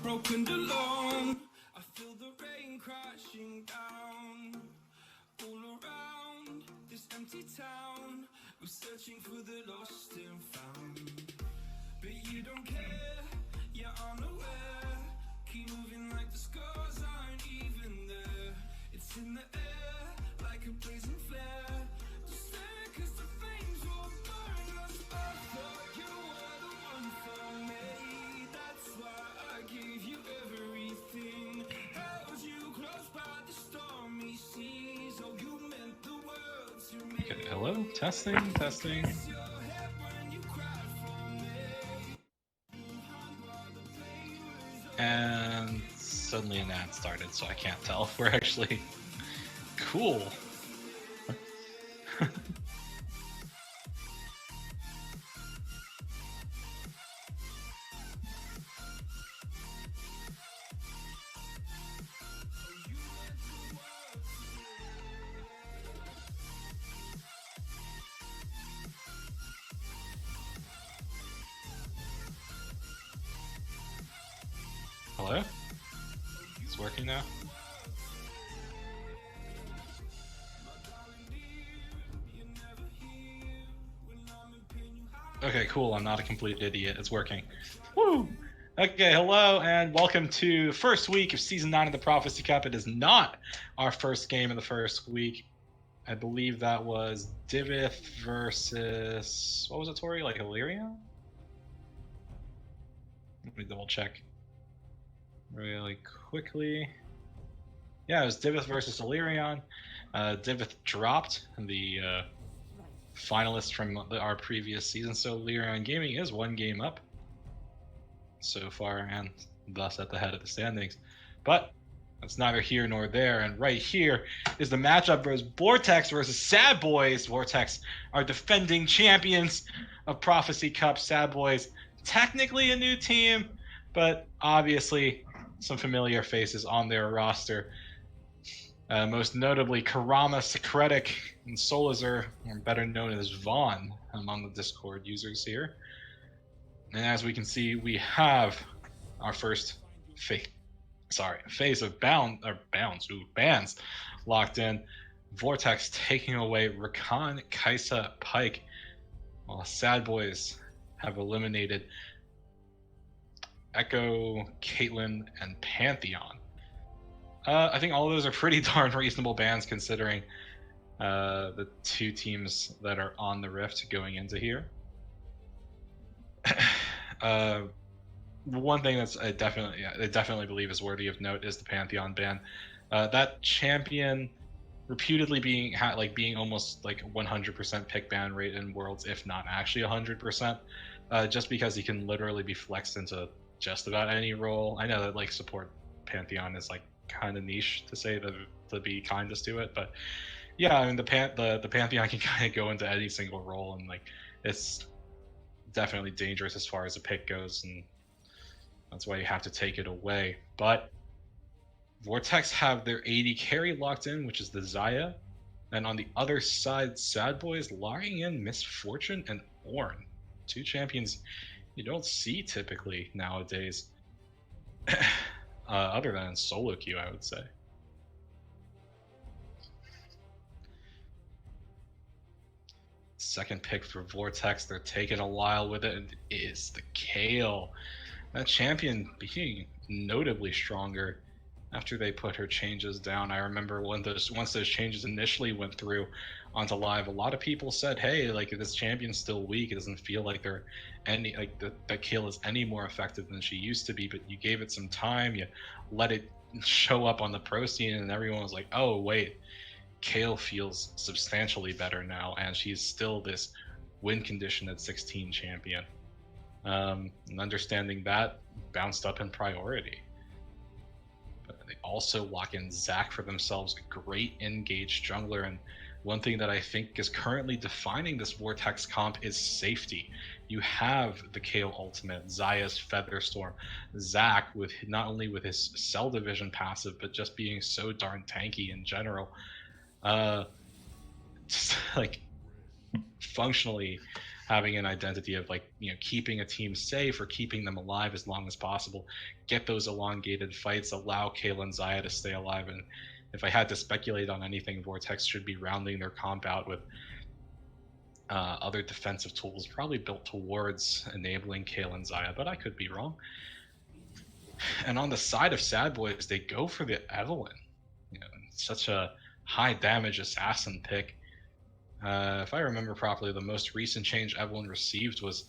broken alone. I feel the rain crashing down all around this empty town. We're searching for the lost and found, but you don't care, you're unaware. Keep moving like the scars aren't even there. It's in the air like a blazing flare. Just stare 'cause the flames will burn us. I thought you were the one for me. That's why I gave you everything. Held you close by the stormy seas. Oh, you meant the world to me. Okay, hello? Testing. And suddenly an ad started, so I can't tell if we're actually cool. Hello? It's working now? Okay, cool. I'm not a complete idiot. It's working. Woo! Okay, hello and welcome to the first week of Season 9 of the Prophecy Cup. It is not our first game of the first week. I believe that was Divith versus... what was it, Tori? Like Illyria? Let me double check really quickly. Yeah, it was Divith versus Illyrion. Divith dropped the finalist from our previous season, so Illyrion Gaming is one game up so far and thus at the head of the standings. But that's neither here nor there, and right here is the matchup versus Vortex versus SADBOIS. Vortex are defending champions of Prophecy Cup. SADBOIS, technically a new team, but obviously some familiar faces on their roster. Most notably Karama, Secretic, and Solazar, or better known as Vaughn among the Discord users here. And as we can see, we have our first phase of bans locked in. Vortex taking away Rakan, Kaisa, Pike, while SADBOIS have eliminated Echo, Caitlyn, and Pantheon. I think all of those are pretty darn reasonable bans considering the two teams that are on the Rift going into here. One thing that's I definitely believe is worthy of note is the Pantheon ban. That champion reputedly being almost like 100% pick ban rate in Worlds, if not actually 100%, just because he can literally be flexed into just about any role. I know that like support Pantheon is like kind of niche to say to be kindest to it, but yeah, I mean the Pantheon can kind of go into any single role, and like it's definitely dangerous as far as the pick goes, and that's why you have to take it away. But Vortex have their AD carry locked in, which is the Xayah, and on the other side, SADBOIS locking in Misfortune and Ornn, two champions you don't see typically nowadays, other than solo queue, I would say. Second pick for Vortex, they're taking a while with it, and it is the Kayle. That champion being notably stronger after they put her changes down. I remember once those changes initially went through onto live, a lot of people said, hey, like this champion's still weak. It doesn't feel like they're any like that Kayle is any more effective than she used to be, but you gave it some time, you let it show up on the pro scene, and everyone was like, oh wait, Kayle feels substantially better now, and she's still this win condition at 16 champion. And understanding that bounced up in priority. But they also lock in Zac for themselves, a great engaged jungler, and one thing that I think is currently defining this Vortex comp is safety. You have the Kayle ultimate, Xayah's Featherstorm, Zac with not only with his Cell Division passive, but just being so darn tanky in general. Just like functionally, having an identity of like, keeping a team safe or keeping them alive as long as possible. Get those elongated fights, allow Kale and Zaya to stay alive. And if I had to speculate on anything, Vortex should be rounding their comp out with other defensive tools, probably built towards enabling Kale and Zaya, but I could be wrong. And on the side of SADBOIS, they go for the Evelynn. Such a high damage assassin pick. If I remember properly, the most recent change Evelynn received was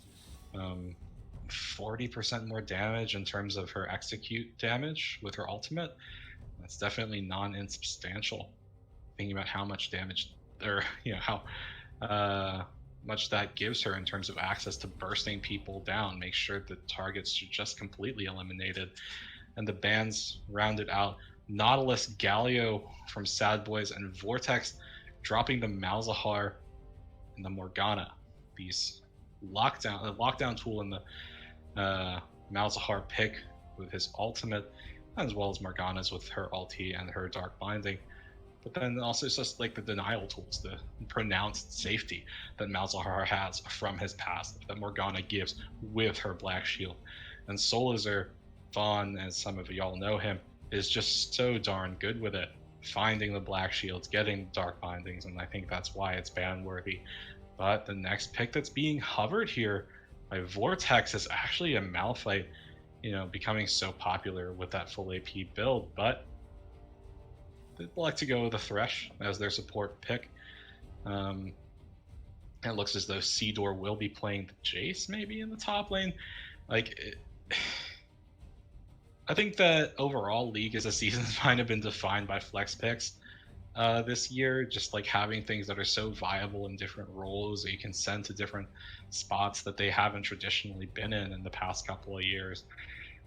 40% more damage in terms of her execute damage with her ultimate. That's definitely non-insubstantial. Thinking about how much damage, or how much that gives her in terms of access to bursting people down, make sure the targets are just completely eliminated. And the bans rounded out Nautilus, Galio from SADBOIS, and Vortex dropping the Malzahar and the Morgana. These lockdown tool in the Malzahar pick with his ultimate, as well as Morgana's with her ulti and her dark binding. But then also it's just like the denial tools, the pronounced safety that Malzahar has from his past, that Morgana gives with her Black Shield. And Solazar, Vaughn, as some of y'all know him, is just so darn good with it, finding the Black Shields, getting dark bindings, and I think that's why it's ban worthy. But the next pick that's being hovered here by Vortex is actually a Malphite, becoming so popular with that full AP build, but they'd like to go with the Thresh as their support pick. It looks as though Seedor will be playing the Jace maybe in the top lane. I think that overall League as a season has kind of been defined by flex picks this year, just like having things that are so viable in different roles that you can send to different spots that they haven't traditionally been in the past couple of years.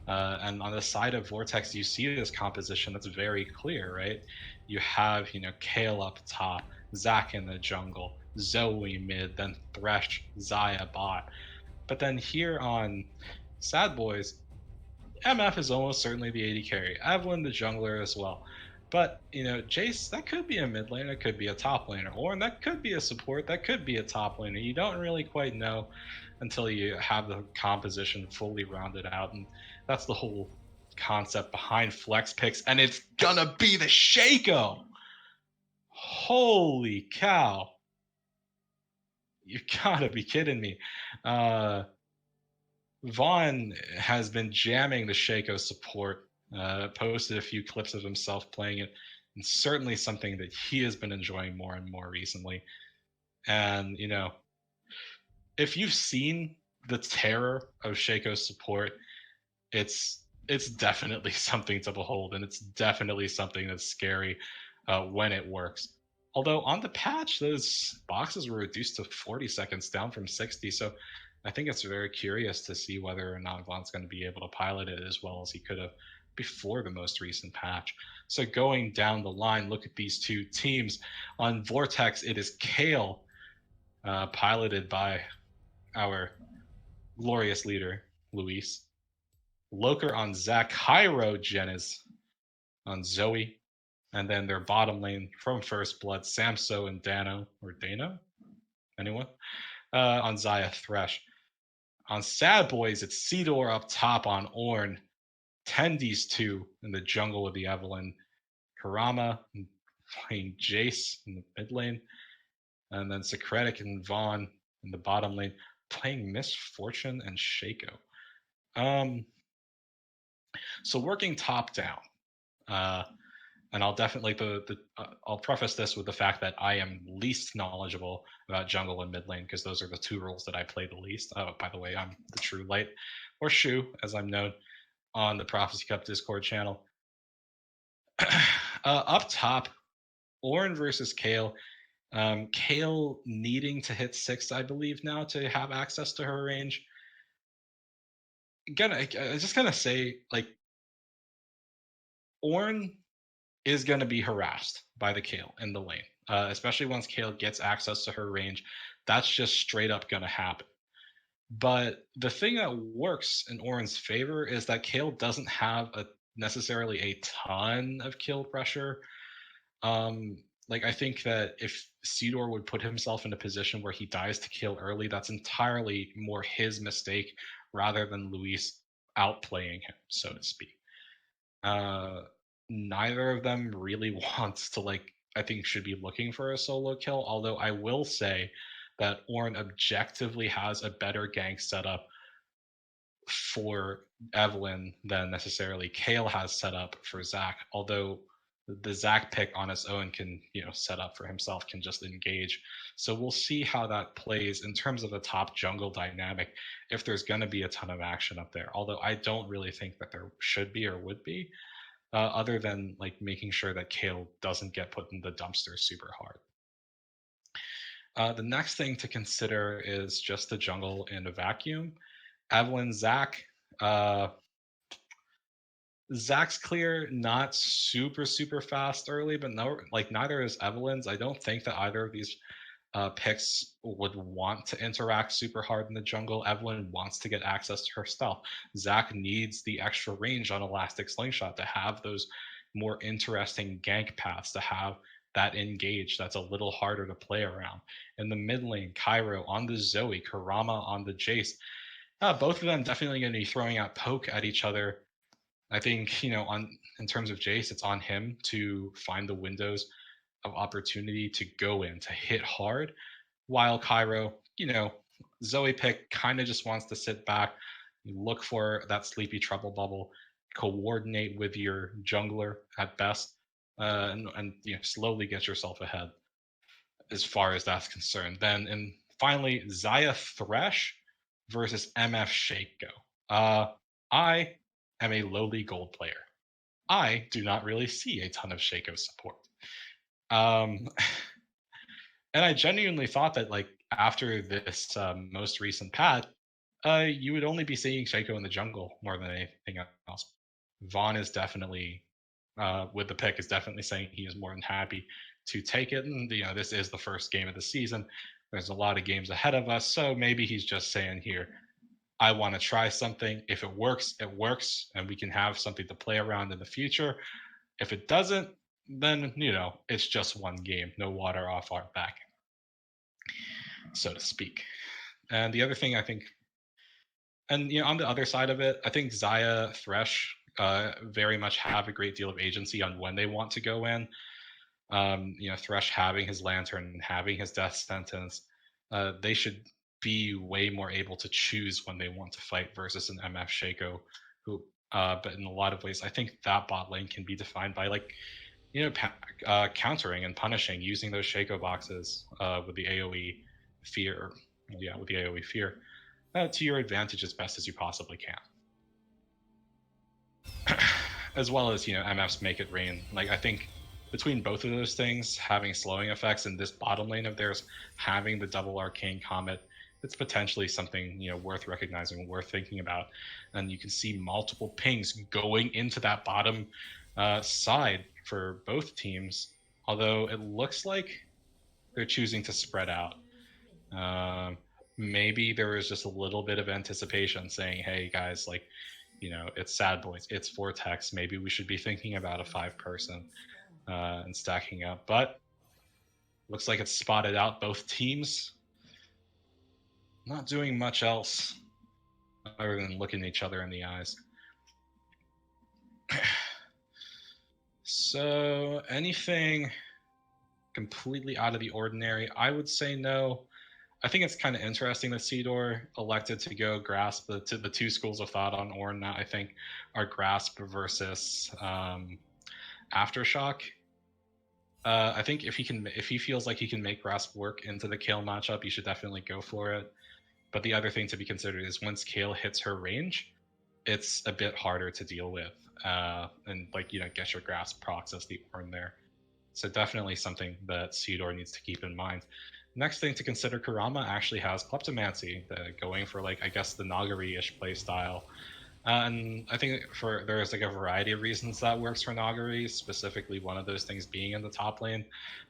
And on the side of Vortex, you see this composition that's very clear, right? You have, Kale up top, Zac in the jungle, Zoe mid, then Thresh, Zaya bot. But then here on SADBOIS, MF is almost certainly the AD carry. Evelynn the jungler as well. But, Jace, that could be a mid laner, could be a top laner, or that could be a support, that could be a top laner. You don't really quite know until you have the composition fully rounded out. And that's the whole concept behind flex picks. And it's gonna be the Shaco! Holy cow. You gotta be kidding me. Vaughn has been jamming the Shaco support, posted a few clips of himself playing it, and certainly something that he has been enjoying more and more recently. And, if you've seen the terror of Shaco's support, it's definitely something to behold, and it's definitely something that's scary when it works. Although on the patch, those boxes were reduced to 40 seconds, down from 60, so I think it's very curious to see whether or not Vaughn's going to be able to pilot it as well as he could have before the most recent patch. So going down the line, look at these two teams. On Vortex, it is Kale, piloted by our glorious leader, Luis. Loker on Zac, Hyro Jeniz on Zoe, and then their bottom lane from First Blood, Samso and Dano, or Dano? Anyone? On Zaya Thresh. On SADBOIS, it's Seedor up top on Ornn, Tendies 2 in the jungle with the Evelynn, Karama playing Jace in the mid lane, and then Secretic and Vaughn in the bottom lane playing Misfortune and Shaco. So working top down, and I'll definitely I'll preface this with the fact that I am least knowledgeable about jungle and mid lane because those are the two roles that I play the least. Oh, by the way, I'm the True Light, or Shu, as I'm known on the Prophecy Cup Discord channel. Up top, Ornn versus Kale. Kale needing to hit 6, I believe, now to have access to her range. I'm just gonna say, like, Ornn is going to be harassed by the Kale in the lane, especially once Kale gets access to her range. That's just straight up going to happen. But the thing that works in Ornn's favor is that Kale doesn't have necessarily a ton of kill pressure. like I think that if Sidor would put himself in a position where he dies to kill early, that's entirely more his mistake rather than Luis outplaying him, so to speak. Uh, Neither of them really wants to like. I think should be looking for a solo kill. Although I will say that Ornn objectively has a better gank setup for Evelyn than necessarily Kale has set up for Zac. Although the Zac pick on its own can, set up for himself, can just engage. So we'll see how that plays in terms of the top jungle dynamic, if there's going to be a ton of action up there. Although I don't really think that there should be or would be, other than like making sure that Kale doesn't get put in the dumpster super hard. The next thing to consider is just the jungle in a vacuum. Evelyn, Zac. Uh, Zac's clear, not super fast early, but no, like neither is Evelyn's. I don't think that either of these picks would want to interact super hard in the jungle. Evelyn wants to get access to her stealth. Zac needs the extra range on Elastic Slingshot to have those more interesting gank paths, to have that engage that's a little harder to play around. In the mid lane, Cairo on the Zoe, Karama on the Jace. Both of them definitely going to be throwing out poke at each other. I think, in terms of Jace, it's on him to find the windows of opportunity to go in, to hit hard, while Cairo, Zoe pick kind of just wants to sit back, look for that sleepy trouble bubble, coordinate with your jungler at best, and slowly get yourself ahead as far as that's concerned. And finally, Xayah Thresh versus MF Shaco. I am a lowly gold player. I do not really see a ton of Shaco support. And I genuinely thought that like after this most recent patch, you would only be seeing Shaco in the jungle more than anything else. Vaughn is definitely, with the pick, is definitely saying he is more than happy to take it. And this is the first game of the season. There's a lot of games ahead of us, so maybe he's just saying here, I want to try something. If it works, and we can have something to play around in the future. If it doesn't, then it's just one game, no water off our back, so to speak. And the other thing I think, and on the other side of it, I think Xayah, Thresh very much have a great deal of agency on when they want to go in. Thresh having his lantern, having his death sentence, they should be way more able to choose when they want to fight versus an MF Shaco, who, but in a lot of ways, I think that bot lane can be defined by like, countering and punishing, using those Shaco boxes with the AoE fear, with the AoE fear, to your advantage as best as you possibly can. As well as, MFs make it rain. Like, I think between both of those things, having slowing effects, and this bottom lane of theirs having the double arcane comet, it's potentially something worth recognizing, worth thinking about. And you can see multiple pings going into that bottom side for both teams, although it looks like they're choosing to spread out. Maybe there was just a little bit of anticipation saying, hey guys, like, it's SADBOIS, it's Vortex, maybe we should be thinking about a 5-person and stacking up. But looks like it's spotted out both teams not doing much else other than looking each other in the eyes. So anything completely out of the ordinary, I would say no. I think it's kind of interesting that Sidor elected to go Grasp. The two schools of thought on Ornn, I think, are Grasp versus Aftershock. I think if he feels like he can make Grasp work into the Kale matchup, you should definitely go for it. But the other thing to be considered is once Kale hits her range, it's a bit harder to deal with, and get your Grasp procs as the Ornn there. So definitely something that Sidor needs to keep in mind. Next thing to consider, Karama actually has Kleptomancy, going for I guess the Nagari-ish playstyle. And I think there's a variety of reasons that works for Nagari, specifically one of those things being in the top lane.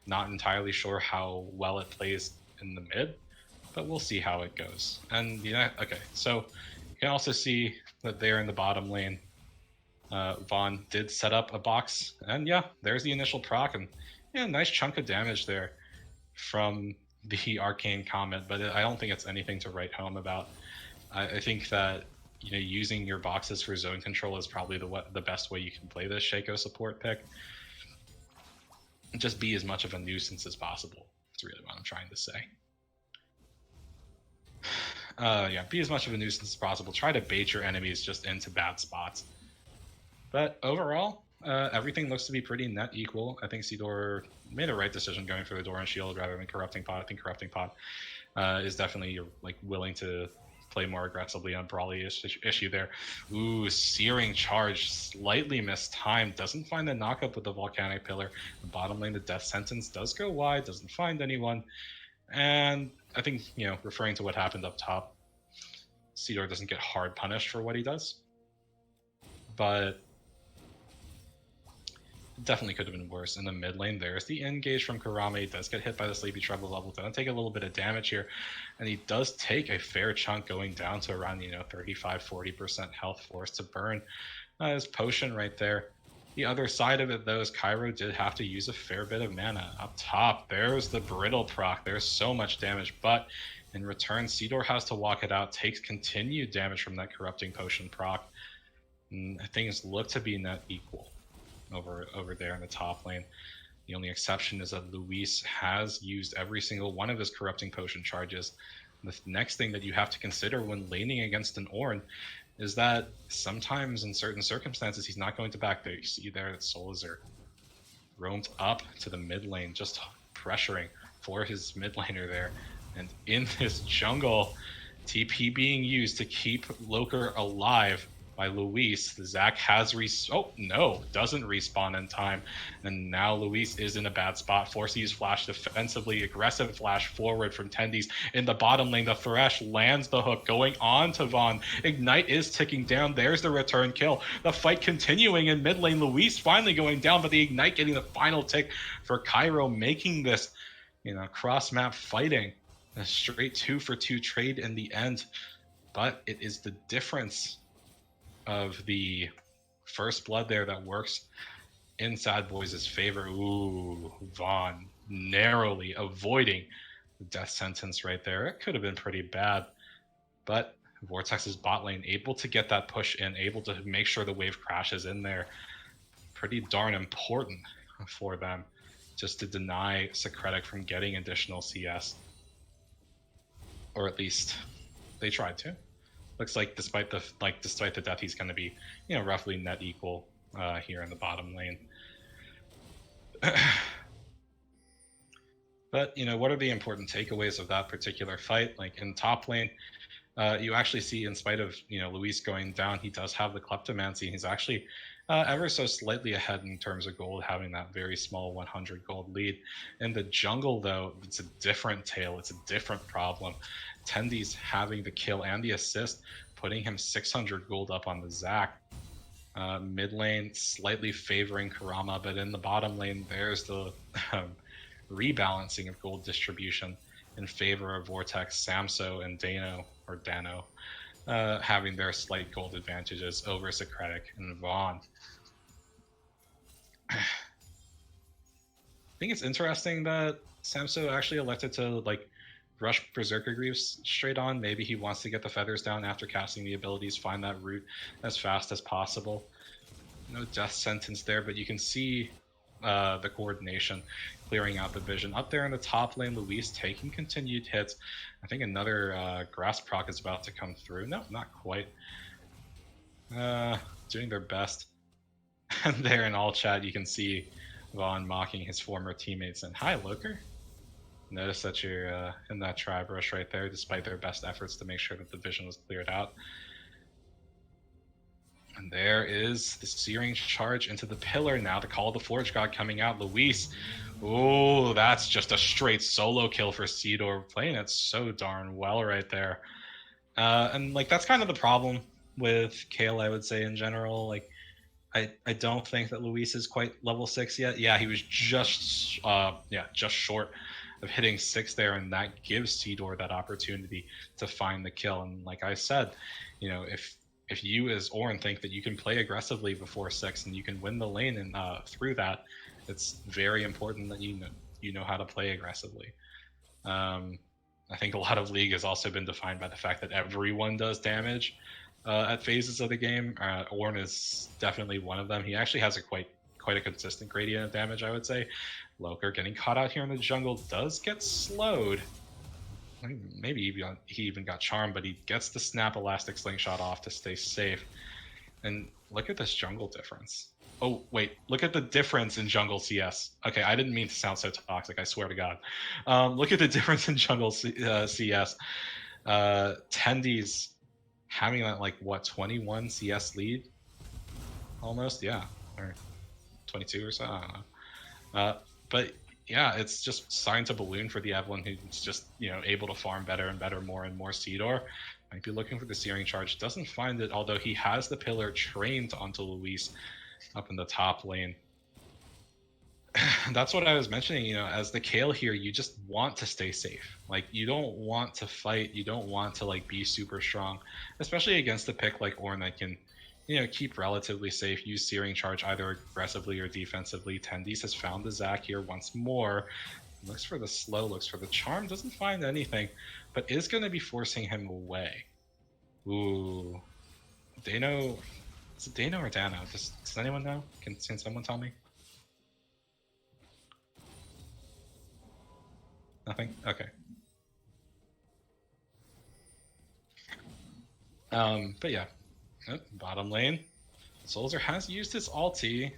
Not entirely sure how well it plays in the mid, but we'll see how it goes. And okay, so you can also see that there in the bottom lane, Vaughn did set up a box, and there's the initial proc, and Yeah, nice chunk of damage there from the Arcane Comet, but I don't think it's anything to write home about. I think that using your boxes for zone control is probably the best way you can play this Shaco support pick. Just be as much of a nuisance as possible. That's really what I'm trying to say. Yeah, be as much of a nuisance as possible. Try to bait your enemies just into bad spots. But overall, everything looks to be pretty net equal. I think Seedor made a right decision going for the Doran Shield rather than Corrupting Pot. I think Corrupting Pot is definitely willing to play more aggressively on Brawly issue there. Ooh, Searing Charge, slightly mistimed. Doesn't find the knockup with the Volcanic Pillar. The bottom lane, the Death Sentence does go wide, doesn't find anyone. And I think, referring to what happened up top, Seedor doesn't get hard punished for what he does. But definitely could have been worse. In the mid lane, there's the engage from Kurama. He does get hit by the Sleepy Trouble level. Doesn't take a little bit of damage here. And he does take a fair chunk, going down to around, 35-40% health forced to burn. His potion right there. The other side of it, though, is Cairo did have to use a fair bit of mana. Up top, there's the Brittle proc. There's so much damage, but in return, Seedor has to walk it out, takes continued damage from that Corrupting Potion proc. And things look to be net equal over there in the top lane. The only exception is that Luis has used every single one of his Corrupting Potion charges. The next thing that you have to consider when laning against an Ornn is that sometimes in certain circumstances he's not going to back there. You see there that Solazar roamed up to the mid lane, just pressuring for his mid laner there. And in this jungle, TP being used to keep Loker alive by Luis. Zac has doesn't respawn in time. And now Luis is in a bad spot. Forced to use flash defensively. Aggressive flash forward from Tendies in the bottom lane. The Thresh lands the hook going on to Vaughn. Ignite is ticking down. There's the return kill. The fight continuing in mid lane. Luis finally going down, but the Ignite getting the final tick for Cairo, making this, cross map fighting a straight 2-for-2 trade in the end. But it is the difference of the first blood there that works in SADBOIS' favor. Ooh, Vaughn narrowly avoiding the death sentence right there. It could have been pretty bad, but Vortex's bot lane able to get that push in, able to make sure the wave crashes in there. Pretty darn important for them just to deny Socratic from getting additional CS. Or at least they tried to. Looks like despite the death, he's going to be, roughly net equal here in the bottom lane. But, what are the important takeaways of that particular fight? Like in top lane, you actually see, in spite of, Luis going down, he does have the Kleptomancy. He's actually ever so slightly ahead in terms of gold, having that very small 100 gold lead. In the jungle, though, it's a different tale. It's a different problem. Tendies having the kill and the assist, putting him 600 gold up on the Zac. Mid lane slightly favoring Kurama, but in the bottom lane, there's the rebalancing of gold distribution in favor of Vortex, Samso, and Dano, having their slight gold advantages over Socratic and Vaughn. I think it's interesting that Samso actually elected to rush Berserker Greaves straight on. Maybe he wants to get the feathers down after casting the abilities, find that route as fast as possible. No death sentence there, but you can see the coordination clearing out the vision. Up there in the top lane, Luis taking continued hits. I think another grass proc is about to come through. No, not quite. Doing their best. And there in all chat, you can see Vaughn mocking his former teammates and, "Hi, Loker." Notice that you're in that tribe rush right there, despite their best efforts to make sure that the vision was cleared out. And there is the Searing Charge into the pillar. Now the Call of the Forge God coming out. Luis. Oh, that's just a straight solo kill for Seedor. Playing it so darn well right there. And that's kind of the problem with Kale, I would say, in general. I don't think that Luis is quite level 6 yet. Yeah, he was just short of hitting 6 there, and that gives Seedor that opportunity to find the kill. And like I said, if you as Ornn think that you can play aggressively before 6 and you can win the lane and through that, It's very important that you know how to play aggressively. I think a lot of League has also been defined by the fact that everyone does damage at phases of the game. Ornn is definitely one of them. He actually has quite a consistent gradient of damage, I would say. Loker getting caught out here in the jungle does get slowed. Maybe he even got charmed, but he gets the snap elastic slingshot off to stay safe. And look at this jungle difference. Oh, wait, look at the difference in jungle CS. Okay, I didn't mean to sound so toxic, I swear to God. Look at the difference in jungle CS. Tendies having that, like, what, 21 CS lead? Almost, yeah. Or 22 or so, I don't know. But yeah, it's just starting to balloon for the Evelyn, who's just, able to farm better and better, more and more Seedor. Might be looking for the Searing Charge. Doesn't find it, although he has the pillar trained onto Luis up in the top lane. That's what I was mentioning, as the Kayle here, you just want to stay safe. Like, you don't want to fight. You don't want to, like, be super strong, especially against a pick like Ornn that can, keep relatively safe, use Searing Charge either aggressively or defensively. Tendies has found the Zac here once more. Looks for the slow, looks for the charm, doesn't find anything, but is going to be forcing him away. Ooh. Dano. Is it Dano or Dano? Does anyone know? Can someone tell me? Nothing? Okay. But yeah. Bottom lane. Soldier has used his ulti,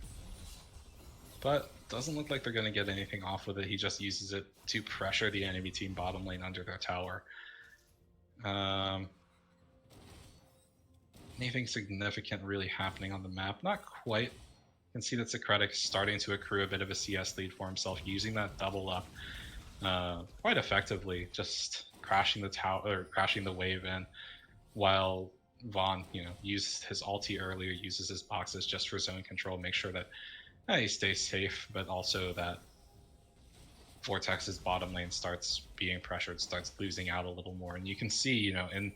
but doesn't look like they're going to get anything off with it. He just uses it to pressure the enemy team bottom lane under their tower. Anything significant really happening on the map? Not quite. You can see that Secretic starting to accrue a bit of a CS lead for himself, using that double up quite effectively, just crashing the tower or crashing the wave in, while Vaughn, used his ulti earlier, uses his boxes just for zone control, make sure that he stays safe, but also that Vortex's bottom lane starts being pressured, starts losing out a little more. And you can see, in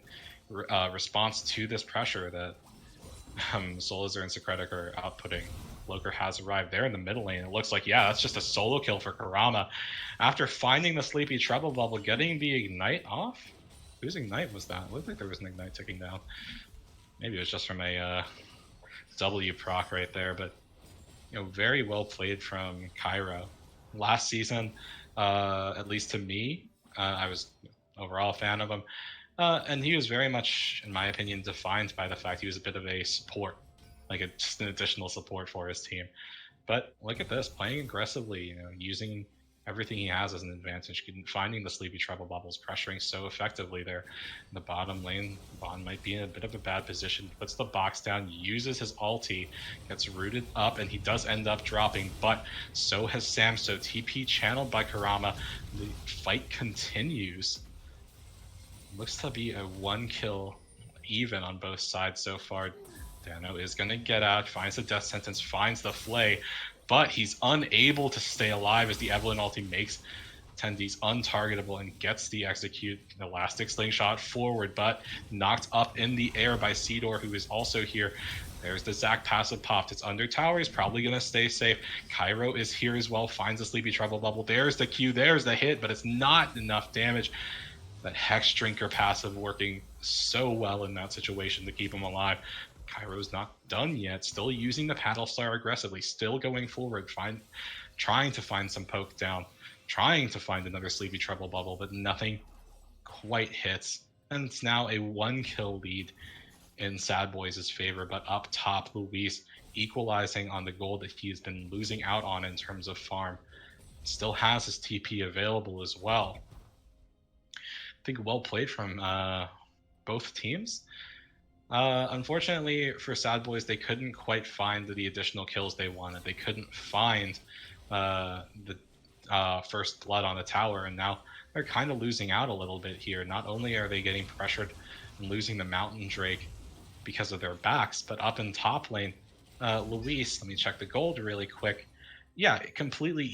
response to this pressure that Solazar and Secretic are outputting, Loker has arrived there in the middle lane. It looks like, yeah, that's just a solo kill for Kurama. After finding the Sleepy Treble Bubble, getting the Ignite off? Whose Ignite was that? It looked like there was an Ignite ticking down. Maybe it was just from a W proc right there, but very well played from Cairo. Last season, at least to me, I was overall a fan of him. And he was very much, in my opinion, defined by the fact he was a bit of a support, like just an additional support for his team. But look at this, playing aggressively, using everything he has as an advantage, finding the Sleepy Treble Bubbles, pressuring so effectively there in the bottom lane. Vaughn might be in a bit of a bad position, puts the box down, uses his ulti, gets rooted up, and he does end up dropping, but so has Sam. So TP channeled by Kurama. The fight continues. Looks to be a 1-kill even on both sides so far. Dano is going to get out, finds the death sentence, finds the flay, but he's unable to stay alive as the Evelyn ulti makes Tendies untargetable and gets the execute elastic slingshot forward, but knocked up in the air by Seedor, who is also here. There's the Zac passive popped. It's under tower. He's probably going to stay safe. Cairo is here as well, finds the Sleepy Treble Bubble. There's the Q, there's the hit, but it's not enough damage. That Hex Drinker passive working so well in that situation to keep him alive. Cairo's not done yet, still using the Paddle Star aggressively, still going forward, trying to find some poke down, trying to find another Sleepy Treble Bubble, but nothing quite hits. And it's now a 1-kill lead in SADBOIS' favor, but up top, Luis equalizing on the gold that he has been losing out on in terms of farm. Still has his TP available as well. I think well played from both teams. Unfortunately for SADBOIS, they couldn't quite find the additional kills they wanted. They couldn't find the first blood on the tower, and now they're kind of losing out a little bit here. Not only are they getting pressured and losing the Mountain Drake because of their backs, but up in top lane, Luis, let me check the gold really quick. Yeah, it completely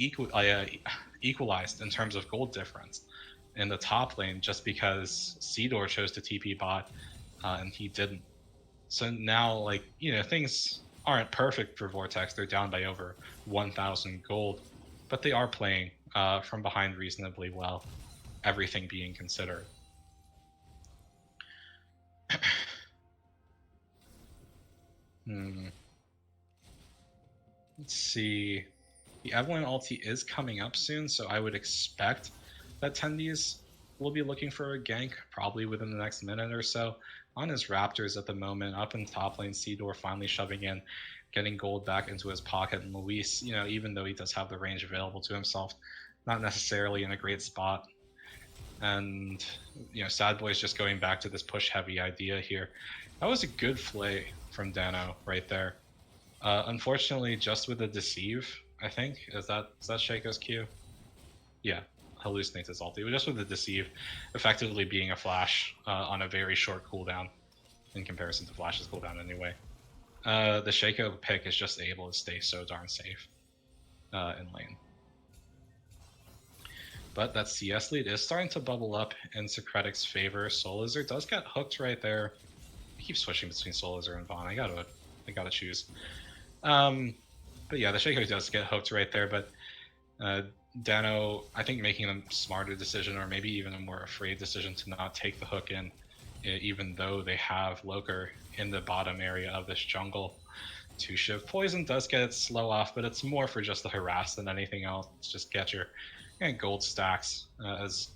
equalized in terms of gold difference in the top lane just because Seedor chose to TP bot and he didn't. So now, things aren't perfect for Vortex. They're down by over 1,000 gold, but they are playing from behind reasonably well, everything being considered. Let's see. The Evelyn ulti is coming up soon, so I would expect that Tendies will be looking for a gank probably within the next minute or so. On his Raptors at the moment, up in top lane, Seedor finally shoving in, getting gold back into his pocket, and Luis, you know, even though he does have the range available to himself, not necessarily in a great spot. And, you know, SADBOIS just going back to this push-heavy idea here. That was a good play from Dano right there. Unfortunately, just with the Deceive, I think. Is that Shaco's Q? Yeah, hallucinates his ulti. Just with the Deceive, effectively being a flash on a very short cooldown in comparison to Flash's cooldown anyway. The Shaco pick is just able to stay so darn safe in lane. But that CS lead is starting to bubble up in Socratic's favor. Soulizar does get hooked right there. I keep switching between Soulizar and Vaughn. I gotta choose. But yeah, the Shaco does get hooked right there, but Dano, I think, making a smarter decision, or maybe even a more afraid decision, to not take the hook in, even though they have Loker in the bottom area of this jungle. 2-Shiv Poison does get it slow off, but it's more for just the harass than anything else. Just get your gold stacks, as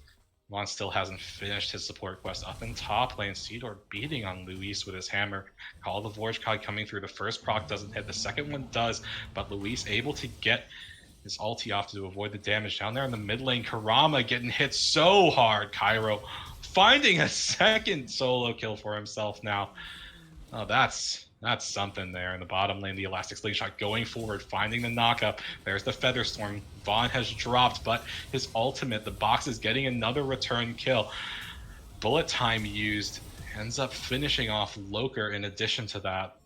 Vaughn still hasn't finished his support quest. Up in top lane, Seedor beating on Luis with his hammer. Call the Vortex God coming through. The first proc doesn't hit, the second one does, but Luis able to get his ulti off to avoid the damage. Down there in the mid lane, Karama getting hit so hard. Cairo finding a second solo kill for himself now. Oh, that's something there. In the bottom lane, the Elastic Slingshot going forward, finding the knockup. There's the Featherstorm. Vaughn has dropped, but his ultimate, the box, is getting another return kill. Bullet time used, ends up finishing off Loker in addition to that.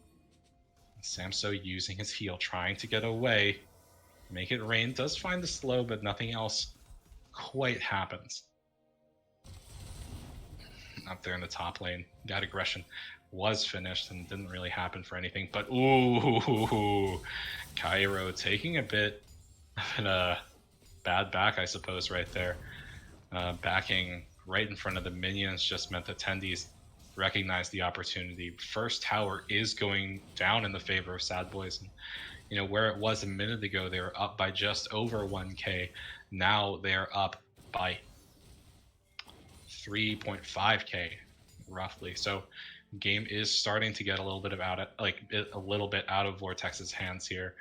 Samso using his heal, trying to get away. Make it rain, does find the slow, but nothing else quite happens. Up there in the top lane, that aggression was finished and didn't really happen for anything, but ooh, Cairo taking a bit of a bad back, I suppose, right there. Backing right in front of the minions just meant that Tendies recognized the opportunity. First tower is going down in the favor of SADBOIS. And, you know, where it was a minute ago, they were up by just over 1k. Now they're up by 3.5k, roughly. So game is starting to get a little bit out of Vortex's hands here,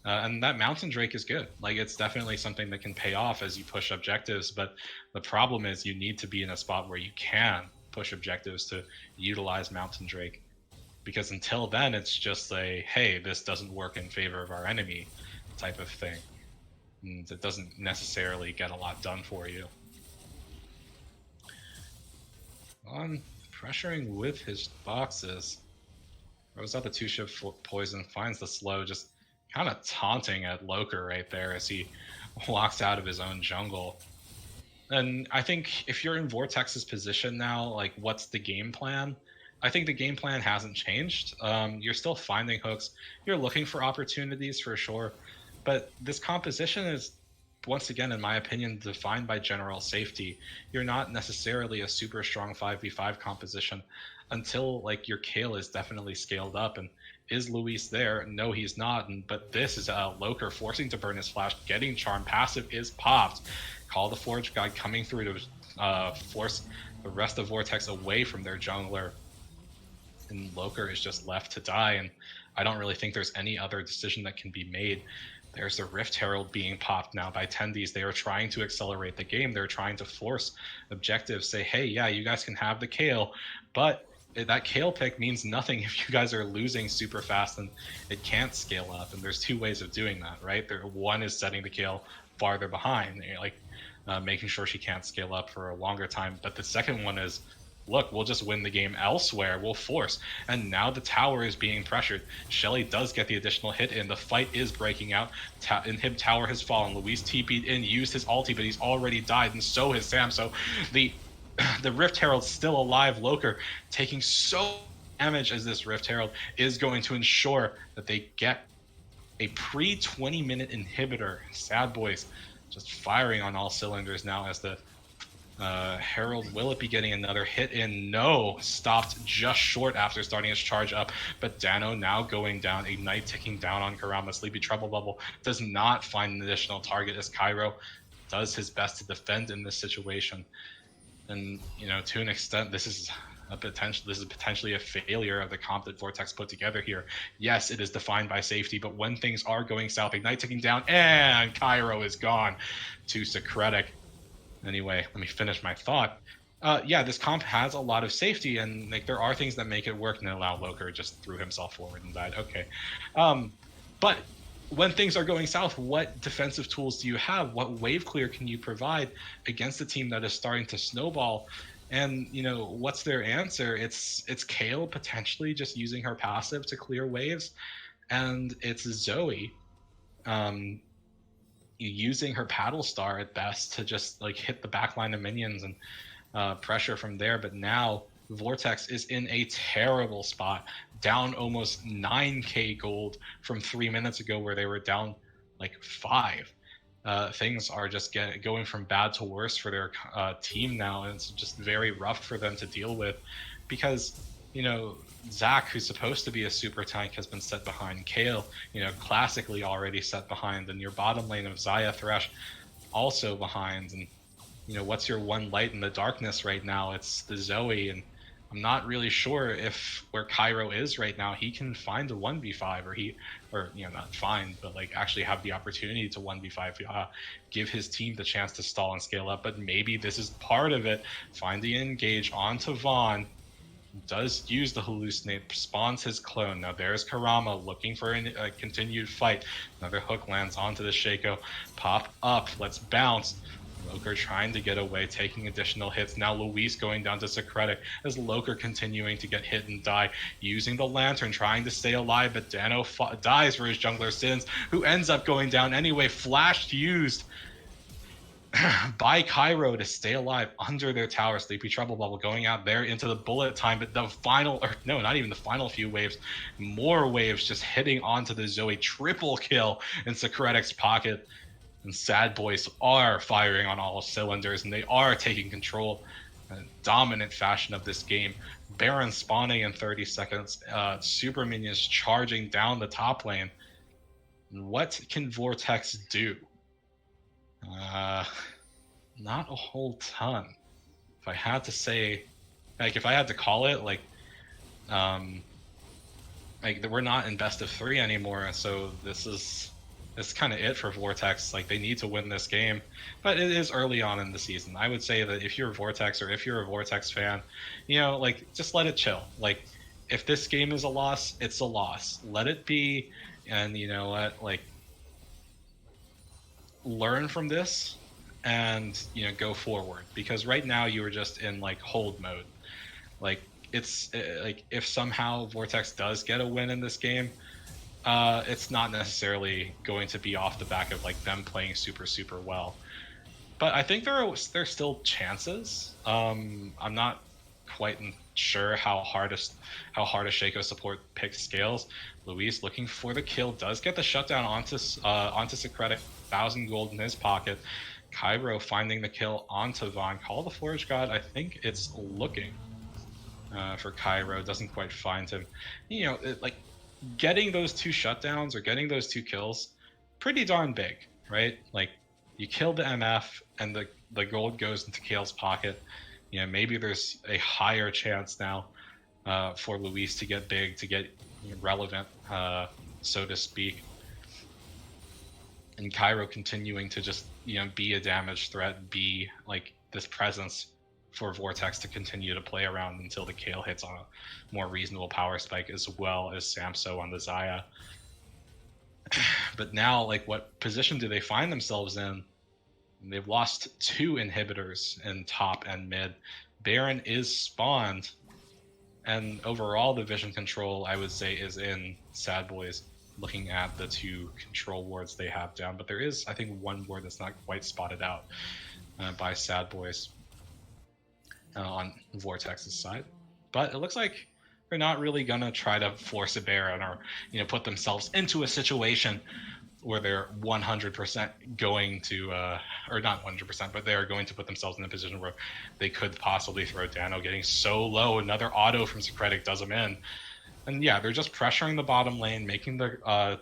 and that Mountain Drake is good. Like, it's definitely something that can pay off as you push objectives, but the problem is you need to be in a spot where you can push objectives to utilize Mountain Drake, because until then it's just a, hey, this doesn't work in favor of our enemy type of thing, and it doesn't necessarily get a lot done for you. On pressuring with his boxes, throws out the 2-Shiv Poison, finds the slow, just kind of taunting at Loker right there as he walks out of his own jungle. And I think if you're in Vortex's position now, like, what's the game plan? I think the game plan hasn't changed. You're still finding hooks. You're looking for opportunities for sure. But this composition is, once again, in my opinion, defined by general safety. You're not necessarily a super strong 5v5 composition until, like, your Kayle is definitely scaled up. And is Luis there? No, he's not. But this is Loker forcing to burn his flash, getting charm. Passive is popped. Call the Forge God coming through to force the rest of Vortex away from their jungler. And Loker is just left to die. And I don't really think there's any other decision that can be made. There's the Rift Herald being popped now by Tendies. They are trying to accelerate the game. They're trying to force objectives, say, hey, yeah, you guys can have the Kayle, but that Kayle pick means nothing if you guys are losing super fast and it can't scale up. And there's two ways of doing that, right? One is setting the Kayle farther behind, like making sure she can't scale up for a longer time. But the second one is, look, we'll just win the game elsewhere. We'll force. And now the tower is being pressured. Shelly does get the additional hit in. The fight is breaking out. Inhib tower has fallen. Luis TP'd in, used his ulti, but he's already died, and so has Sam. So the Rift Herald's still alive. Loker taking so damage as this Rift Herald is going to ensure that they get a pre-20-minute inhibitor. SADBOIS just firing on all cylinders now as the Herald, will it be getting another hit in? No, stopped just short after starting its charge up. But Dano now going down, Ignite ticking down on Karama. Sleepy Trouble Bubble does not find an additional target as Cairo does his best to defend in this situation. And, you know, to an extent, this is potentially a failure of the comp that Vortex put together here. Yes, it is defined by safety, but when things are going south, Ignite ticking down, and Cairo is gone to Socratic. Anyway, let me finish my thought. Yeah, this comp has a lot of safety, and like there are things that make it work. And allow Loker just threw himself forward and died. Okay, but when things are going south, what defensive tools do you have? What wave clear can you provide against a team that is starting to snowball? And you know, what's their answer? It's Kayle potentially just using her passive to clear waves, and it's Zoe using her paddle star at best to just like hit the backline of minions and pressure from there. But now Vortex is in a terrible spot, down almost 9k gold from 3 minutes ago where they were down like 5. Things are just going from bad to worse for their team now, and it's just very rough for them to deal with because, you know, Zach, who's supposed to be a super tank, has been set behind. Kayle, you know, classically already set behind, and your bottom lane of Xayah Thresh also behind. And, you know, what's your one light in the darkness right now? It's the Zoe, and I'm not really sure if where Cairo is right now, he can find a 1v5, or you know, not find, but like actually have the opportunity to 1v5, give his team the chance to stall and scale up. But maybe this is part of it. Find the engage onto Vaughn, does use the hallucinate, spawns his clone. Now there's Karama looking for a continued fight. Another hook lands onto the Shaco. Pop up, let's bounce. Loker trying to get away, taking additional hits. Now Luis going down to Socratic as Loker continuing to get hit and die, using the lantern, trying to stay alive, but Dano dies for his jungler Sins, who ends up going down anyway. Flash used by Cairo to stay alive under their tower. Sleepy Trouble Bubble going out there into the bullet time, but the final, or no, not even the final few waves, more waves just hitting onto the Zoe. Triple kill in Socratic's pocket. And SADBOIS are firing on all cylinders, and they are taking control in a dominant fashion of this game. Baron spawning in 30 seconds, super minions charging down the top lane. What can Vortex do? Not a whole ton. If I had to say, like, if I had to call it, like we're not in best of 3 anymore, so this is kind of it for Vortex. Like, they need to win this game, but it is early on in the season. I would say that if you're Vortex, or if you're a Vortex fan, you know, like, just let it chill. Like, if this game is a loss, it's a loss. Let it be, and you know what, like, learn from this and, you know, go forward, because right now you are just in like hold mode. Like, it's like if somehow Vortex does get a win in this game, it's not necessarily going to be off the back of like them playing super well, but I think there's still chances. I'm not quite sure how hard a Shaco support pick scales. Luis looking for the kill, does get the shutdown onto Socratic, 1,000 gold in his pocket. Cairo finding the kill onto Vaughn. Call the Forge God, I think it's looking for Cairo, doesn't quite find him. You know, like, getting those 2 shutdowns or getting those 2 kills, pretty darn big, right? Like, you kill the MF and the gold goes into Kale's pocket. You know, maybe there's a higher chance now for Luis to get big, to get relevant, so to speak. And Cairo continuing to just, you know, be a damage threat, be like this presence for Vortex to continue to play around until the Kayle hits on a more reasonable power spike, as well as Samso on the Xayah. But now, like, what position do they find themselves in? They've lost 2 inhibitors in top and mid. Baron is spawned, and overall the vision control, I would say, is in SADBOIS, looking at the 2 control wards they have down. But there is, I think, 1 ward that's not quite spotted out by SADBOIS on Vortex's side. But it looks like they're not really gonna try to force a Baron or put themselves into a situation where they're 100% going to, or not 100%, but they're going to put themselves in a position where they could possibly throw Dano. Getting so low, another auto from Secretic does him in. And yeah, they're just pressuring the bottom lane, making the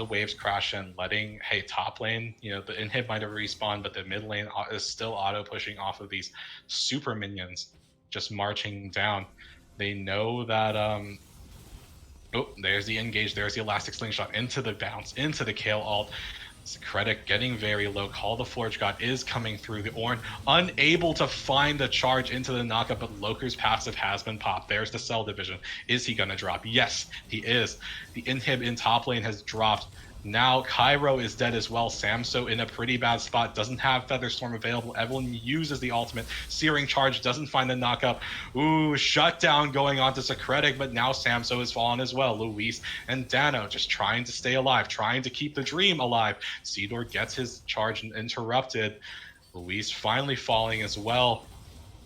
waves crash in, letting, hey, top lane, the inhib might have respawned, but the mid lane is still auto pushing off of these super minions, just marching down. They know that, oh, there's the engage, there's the elastic slingshot into the bounce, into the Kale ult. Secretic getting very low. Call the Forge God is coming through. The Ornn unable to find the charge into the knockup, but Loker's passive has been popped. There's the Cell division. Is he gonna drop? Yes, he is. The inhib in top lane has dropped. Now Cairo is dead as well. Samso in a pretty bad spot. Doesn't have Featherstorm available. Evelyn uses the ultimate. Searing Charge doesn't find the knockup. Ooh, shutdown going on to Secretic, but now Samso has fallen as well. Luis and Dano just trying to stay alive, trying to keep the dream alive. Sidor gets his charge interrupted. Luis finally falling as well.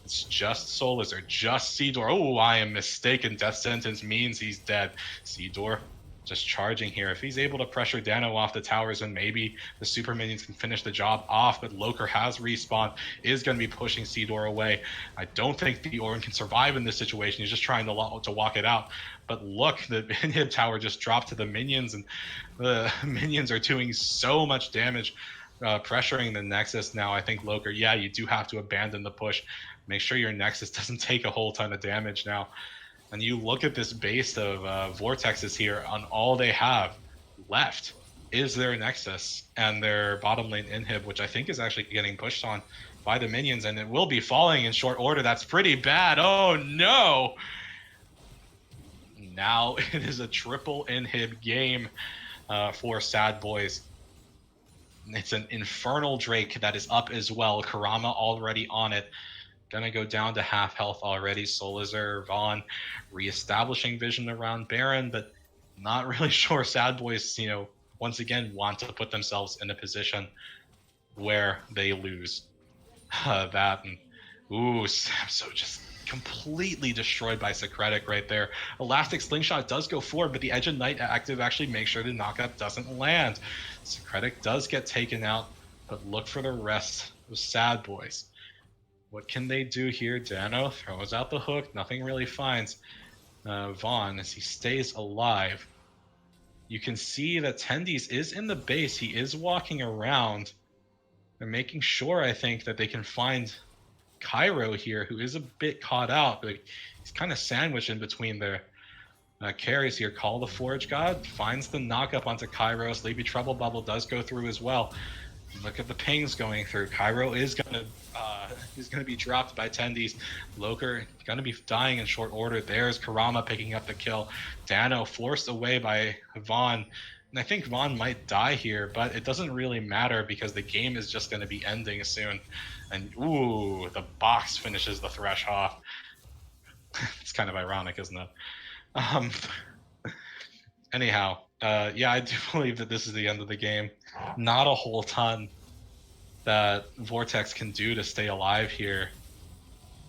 It's just Soul Lizard, just Sidor. Oh, I am mistaken. Death sentence means he's dead. Sidor just charging here. If he's able to pressure Dano off the towers, then maybe the super minions can finish the job off, but Loker has respawned, is going to be pushing Sidor away. I don't think the Ornn can survive in this situation. He's just trying to walk it out. But look, the inhib tower just dropped to the minions, and the minions are doing so much damage, pressuring the Nexus now. I think Loker, yeah, you do have to abandon the push. Make sure your Nexus doesn't take a whole ton of damage now. And you look at this base of Vortexes here, on all they have left is their Nexus and their bottom lane inhib, which I think is actually getting pushed on by the minions, and it will be falling in short order. That's pretty bad. Oh no! Now it is a triple inhib game for SADBOIS. It's an Infernal Drake that is up as well. Kurama already on it. Gonna go down to half health already. Solazar, Vaughn reestablishing vision around Baron, but not really sure SADBOIS, once again want to put themselves in a position where they lose that. And ooh, Samso just completely destroyed by Secretic right there. Elastic Slingshot does go forward, but the Edge of Night active actually makes sure the knockup doesn't land. Secretic does get taken out, but look for the rest of SADBOIS. What can they do here? Dano throws out the hook. Nothing really finds Vaughn as he stays alive. You can see that Tendies is in the base. He is walking around. They're making sure, I think, that they can find Cairo here, who is a bit caught out, but he's kind of sandwiched in between their carries here. Call the Forge God, finds the knockup onto Cairo. Sleepy Trouble Bubble does go through as well. Look at the pings going through. Cairo is gonna be dropped by Tendies. Loker gonna be dying in short order. There's Kurama picking up the kill. Dano forced away by Vaughn. And I think Vaughn might die here, but it doesn't really matter because the game is just gonna be ending soon. And ooh, the box finishes the Thresh off. It's kind of ironic, isn't it? Anyhow, yeah, I do believe that this is the end of the game. Not a whole ton that Vortex can do to stay alive here.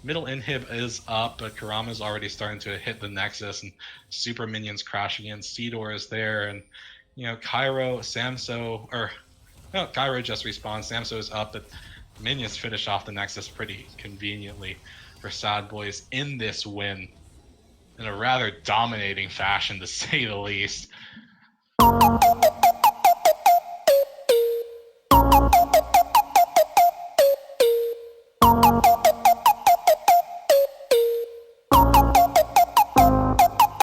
Middle inhib is up, but Kurama's already starting to hit the Nexus, and super minions crashing in. Sidor is there, and Cairo, Samso, or no, Cairo just respawns. Samso is up, but minions finish off the Nexus pretty conveniently for SADBOIS in this win, in a rather dominating fashion, to say the least.